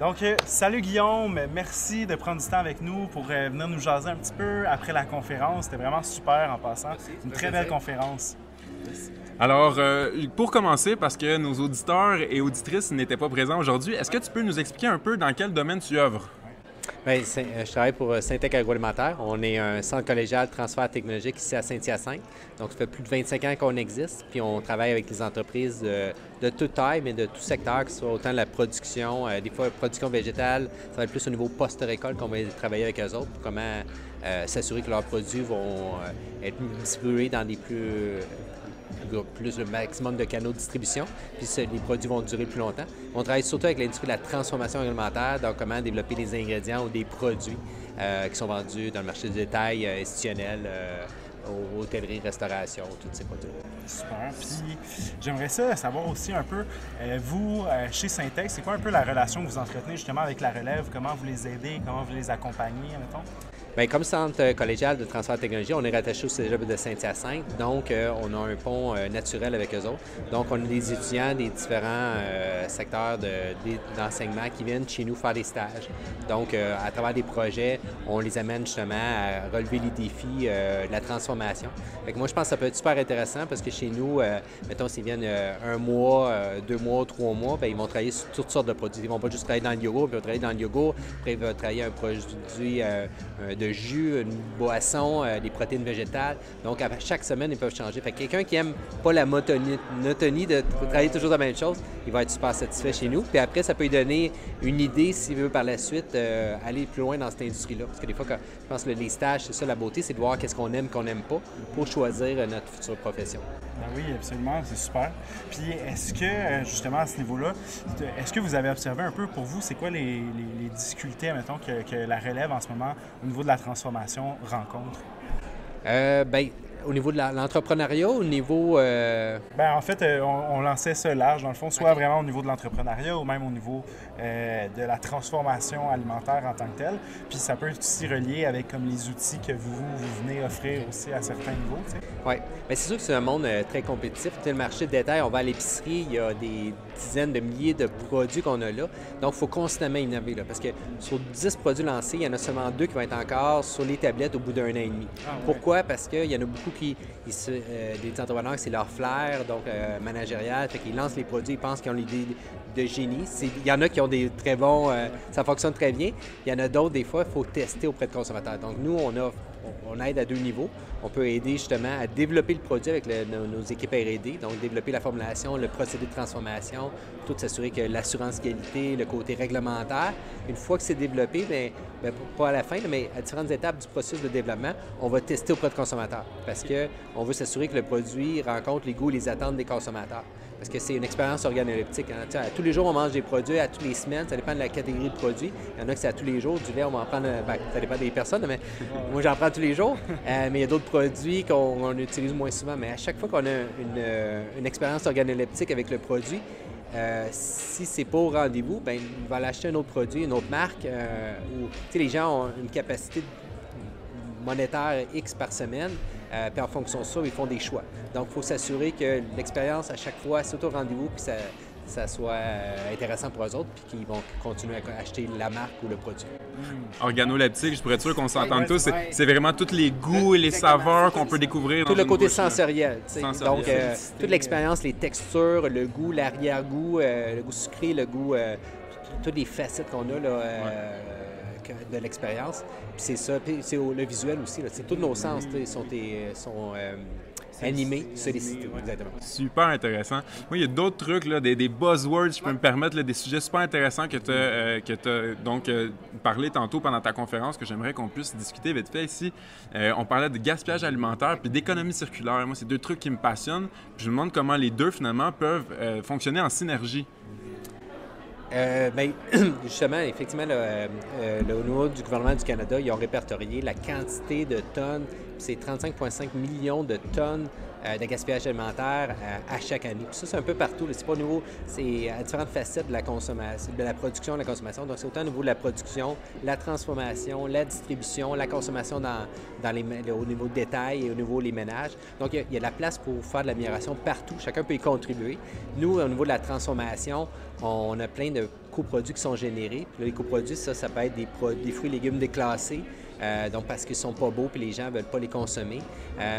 Donc, salut Guillaume, merci de prendre du temps avec nous pour venir nous jaser un petit peu après la conférence. C'était vraiment super en passant. Merci, une très belle conférence. Alors, pour commencer, parce que nos auditeurs et auditrices n'étaient pas présents aujourd'hui, est-ce que tu peux nous expliquer un peu dans quel domaine tu œuvres? Bien, je travaille pour Syntec Agroalimentaire. On est un centre collégial de transfert technologique ici à Saint-Hyacinthe. Donc, ça fait plus de 25 ans qu'on existe. Puis, on travaille avec les entreprises de toute taille, mais de tout secteur, que ce soit autant la production, des fois, production végétale. Ça va être plus au niveau post-récolte qu'on va travailler avec eux autres pour comment s'assurer que leurs produits vont être distribués dans des plus le maximum de canaux de distribution, puis les produits vont durer plus longtemps. On travaille surtout avec l'industrie de la transformation alimentaire, donc comment développer des ingrédients ou des produits qui sont vendus dans le marché du détail institutionnel, hôtellerie, restauration, tous ces produits-là. Super. Puis j'aimerais ça savoir aussi un peu, vous, chez Syntec, c'est quoi un peu la relation que vous entretenez justement avec la relève? Comment vous les aidez? Comment vous les accompagnez, admettons? Bien, comme centre collégial de transfert de technologie, on est rattaché au Cégep de Saint-Hyacinthe, donc on a un pont naturel avec eux autres. Donc, on a des étudiants des différents secteurs d'enseignement qui viennent chez nous faire des stages. Donc, à travers des projets, on les amène justement à relever les défis de la transformation. Fait que moi, je pense que ça peut être super intéressant parce que chez nous, mettons, s'ils viennent un mois, 2 mois, 3 mois, bien, ils vont travailler sur toutes sortes de produits. Ils ne vont pas juste travailler dans le yogourt, puis ils vont travailler dans le yogourt, après ils vont travailler un produit de jus, une boisson, des protéines végétales. Donc, à chaque semaine, ils peuvent changer. Fait que quelqu'un qui aime pas la monotonie de travailler toujours la même chose, il va être super satisfait chez nous. Puis après, ça peut lui donner une idée, s'il veut par la suite, aller plus loin dans cette industrie-là. Parce que des fois, je pense que les stages, c'est ça la beauté, c'est de voir qu'est-ce qu'on aime, qu'on n'aime pas, pour choisir notre future profession. Ben oui, absolument, c'est super. Puis est-ce que, justement, à ce niveau-là, est-ce que vous avez observé un peu pour vous, c'est quoi les difficultés, mettons, que la relève en ce moment au niveau de la transformation rencontre? Bien, au niveau de l'entrepreneuriat, au niveau... Bien, en fait, on lançait ça large, dans le fond, soit vraiment au niveau de l'entrepreneuriat ou même au niveau de la transformation alimentaire en tant que telle. Puis ça peut être aussi relié avec comme les outils que vous venez offrir aussi à certains niveaux, tu sais. Oui. Bien, c'est sûr que c'est un monde très compétitif. Tu sais, le marché de détail, on va à l'épicerie, il y a des dizaines de milliers de produits qu'on a là. Donc, il faut constamment innover, là, parce que sur 10 produits lancés, il y en a seulement 2 qui vont être encore sur les tablettes au bout d'1 an et demi. Ah, ouais. Pourquoi? Parce qu'il y en a beaucoup des entrepreneurs, c'est leur flair, donc managérial, fait qu'ils lancent les produits, ils pensent qu'ils ont l'idée de génie. Il y en a qui ont des très bons, ça fonctionne très bien. Il y en a d'autres, des fois, il faut tester auprès de consommateurs. Donc, nous, on aide à 2 niveaux. On peut aider justement à développer le produit avec nos équipes R&D, donc développer la formulation, le procédé de transformation, tout s'assurer que l'assurance qualité, le côté réglementaire, une fois que c'est développé, bien, pas à la fin, mais à différentes étapes du processus de développement, on va tester auprès de consommateurs parce qu'on veut s'assurer que le produit rencontre les goûts et les attentes des consommateurs. Parce que c'est une expérience organoleptique. Hein. À tous les jours, on mange des produits, à toutes les semaines, ça dépend de la catégorie de produits. Il y en a que c'est à tous les jours. Du lait, on va en prendre, ça dépend des personnes, mais moi, j'en prends tous les jours. Mais il y a d'autres produits qu'on utilise moins souvent. Mais à chaque fois qu'on a une expérience organoleptique avec le produit, si c'est pas au rendez-vous, bien, il va aller acheter un autre produit, une autre marque. Où, les gens ont une capacité monétaire X par semaine. Puis en fonction de ça, ils font des choix. Donc, il faut s'assurer que l'expérience, à chaque fois, c'est au rendez-vous, puis ça soit intéressant pour eux autres, puis qu'ils vont continuer à acheter la marque ou le produit. Organoleptique, je pourrais être sûr qu'on s'entende tous. C'est vraiment tous les goûts et les saveurs qu'on peut découvrir dans tout le côté bouche, sensoriel. Donc, toute l'expérience, les textures, le goût, l'arrière-goût, le goût sucré, le goût... toutes les facettes qu'on a là, de l'expérience. Puis c'est ça, puis c'est le visuel aussi. Là. Tous nos sens sont animés, sollicités. Exactement. Super intéressant. Moi, il y a d'autres trucs, là, des buzzwords, je peux me permettre, là, des sujets super intéressants que tu as donc parlé tantôt pendant ta conférence, que j'aimerais qu'on puisse discuter vite fait ici. On parlait de gaspillage alimentaire puis d'économie circulaire. Moi, c'est 2 trucs qui me passionnent. Puis je me demande comment les 2, finalement, peuvent fonctionner en synergie. Bien, justement, effectivement, au niveau du gouvernement du Canada, ils ont répertorié la quantité de tonnes c'est 35,5 millions de tonnes de gaspillage alimentaire à chaque année. Puis ça, c'est un peu partout. C'est pas au niveau, c'est à différentes facettes de la consommation, de la production, de la consommation. Donc, c'est autant au niveau de la production, la transformation, la distribution, la consommation au niveau de détail et au niveau des ménages. Donc, il y a de la place pour faire de l'amélioration partout. Chacun peut y contribuer. Nous, au niveau de la transformation, on a plein de coproduits qui sont générés. Puis là, les coproduits, ça peut être des fruits et légumes déclassés. Donc parce qu'ils ne sont pas beaux et les gens ne veulent pas les consommer.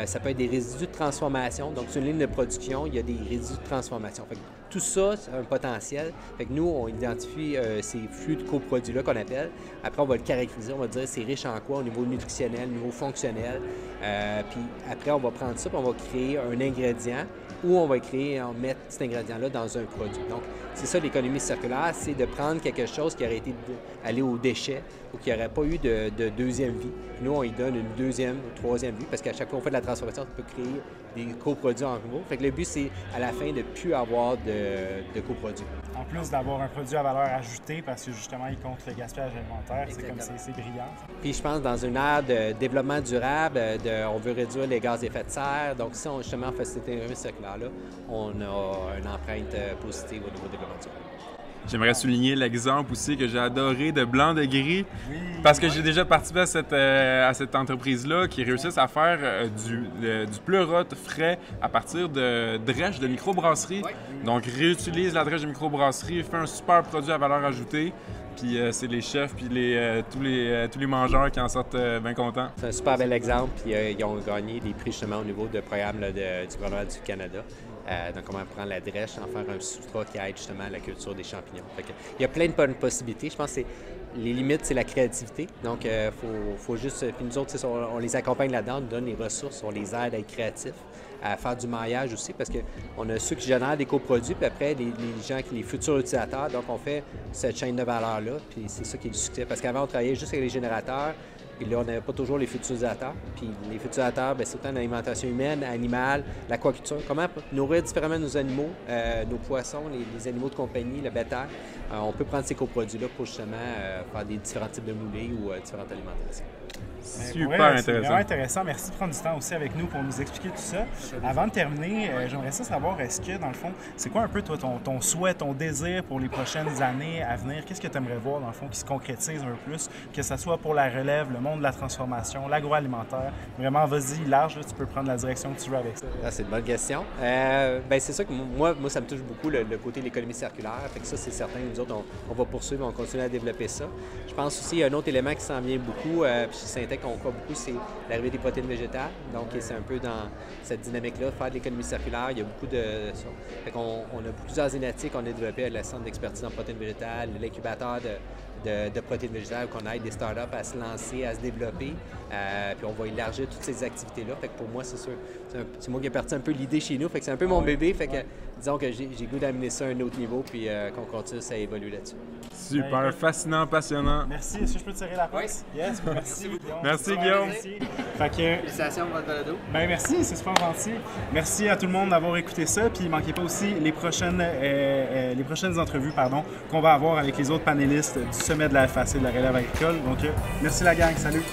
Ça peut être des résidus de transformation. Donc, sur une ligne de production, il y a des résidus de transformation. Fait que tout ça, c'est un potentiel. Fait que nous, on identifie ces flux de coproduits-là qu'on appelle. Après, on va le caractériser. On va dire c'est riche en quoi au niveau nutritionnel, au niveau fonctionnel. Puis après, on va prendre ça et on va créer un ingrédient ou on va mettre cet ingrédient-là dans un produit. Donc, c'est ça l'économie circulaire, c'est de prendre quelque chose qui aurait été allé aux déchets ou qui n'aurait pas eu de deuxième vie. Puis nous, on y donne une deuxième ou troisième vie parce qu'à chaque fois qu'on fait de la transformation, on peut créer des coproduits en nouveau. Fait que le but, c'est à la fin de ne plus avoir de coproduits. En plus d'avoir un produit à valeur ajoutée parce que justement, il compte le gaspillage alimentaire, c'est brillant. Puis je pense dans une ère de développement durable, on veut réduire les gaz à effet de serre. Donc si on justement fait cette économie circulaire-là, on a une empreinte positive au niveau du développement durable. J'aimerais souligner l'exemple aussi que j'ai adoré de Blanc de Gris, parce que j'ai déjà participé à cette entreprise-là qui réussissent à faire du pleurote frais à partir de drèche de microbrasserie. Donc, réutilise la drèche de microbrasserie, fait un super produit à valeur ajoutée. Puis c'est les chefs puis tous les mangeurs qui en sortent bien contents. C'est un super bel exemple. Puis ils ont gagné des prix justement au niveau de programme du gouvernement du Canada. Donc, comment prendre la drèche, en faire un substrat qui aide justement à la culture des champignons. Fait que, il y a plein de bonnes possibilités. Je pense que les limites, c'est la créativité. Donc, faut juste... Puis nous autres, on les accompagne là-dedans, on nous donne les ressources, on les aide à être créatifs, à faire du maillage aussi, parce qu'on a ceux qui génèrent des coproduits, puis après, les futurs utilisateurs. Donc, on fait cette chaîne de valeur-là, puis c'est ça qui est du succès. Parce qu'avant, on travaillait juste avec les générateurs, puis là, on n'avait pas toujours les futurs utilisateurs. Puis les futurs utilisateurs, c'est autant l'alimentation humaine, animale, l'aquaculture. Comment nourrir différemment nos animaux, nos poissons, les animaux de compagnie, le bétail. On peut prendre ces coproduits-là pour justement faire des différents types de moulées ou différentes alimentations. Super intéressant. C'est vraiment intéressant. Merci de prendre du temps aussi avec nous pour nous expliquer tout ça. Avant de terminer, j'aimerais savoir, est-ce que, dans le fond, c'est quoi un peu toi, ton souhait, ton désir pour les prochaines années à venir? Qu'est-ce que tu aimerais voir, dans le fond, qui se concrétise un peu plus, que ce soit pour la relève, le monde de la transformation, l'agroalimentaire? Vraiment, vas-y, large, là, tu peux prendre la direction que tu veux avec ça. Ah, c'est une bonne question. C'est ça que moi, ça me touche beaucoup, le côté de l'économie circulaire. Fait que ça, c'est certain. Nous autres, on va poursuivre, on continue à développer ça. Je pense aussi, il y a un autre élément qui s'en vient beaucoup, puis chez Syntec, on croit beaucoup, c'est l'arrivée des protéines végétales. Donc, c'est un peu dans cette dynamique-là, faire de l'économie circulaire. Il y a beaucoup de... Fait qu'on a plusieurs zénatiques qu'on a développées à la Centre d'expertise en protéines végétales, l'incubateur de protéines végétales, qu'on aide des startups à se lancer, à se développer. Puis on va élargir toutes ces activités-là. Fait que pour moi, c'est sûr, c'est moi qui ai parti un peu l'idée chez nous. Fait que c'est un peu mon bébé. Fait que disons que j'ai goût d'amener ça à un autre niveau puis qu'on continue à évoluer là-dessus. Super, fascinant, passionnant. Merci. Est-ce que je peux te serrer la pince? Oui. Yes, merci. Merci, Guillaume. Fait que, félicitations pour votre balado. Merci, c'est super gentil. Merci à tout le monde d'avoir écouté ça. Puis, manquez pas aussi les prochaines entrevues qu'on va avoir avec les autres panélistes du sommet de la FAC, de la relève agricole. Donc, merci la gang. Salut.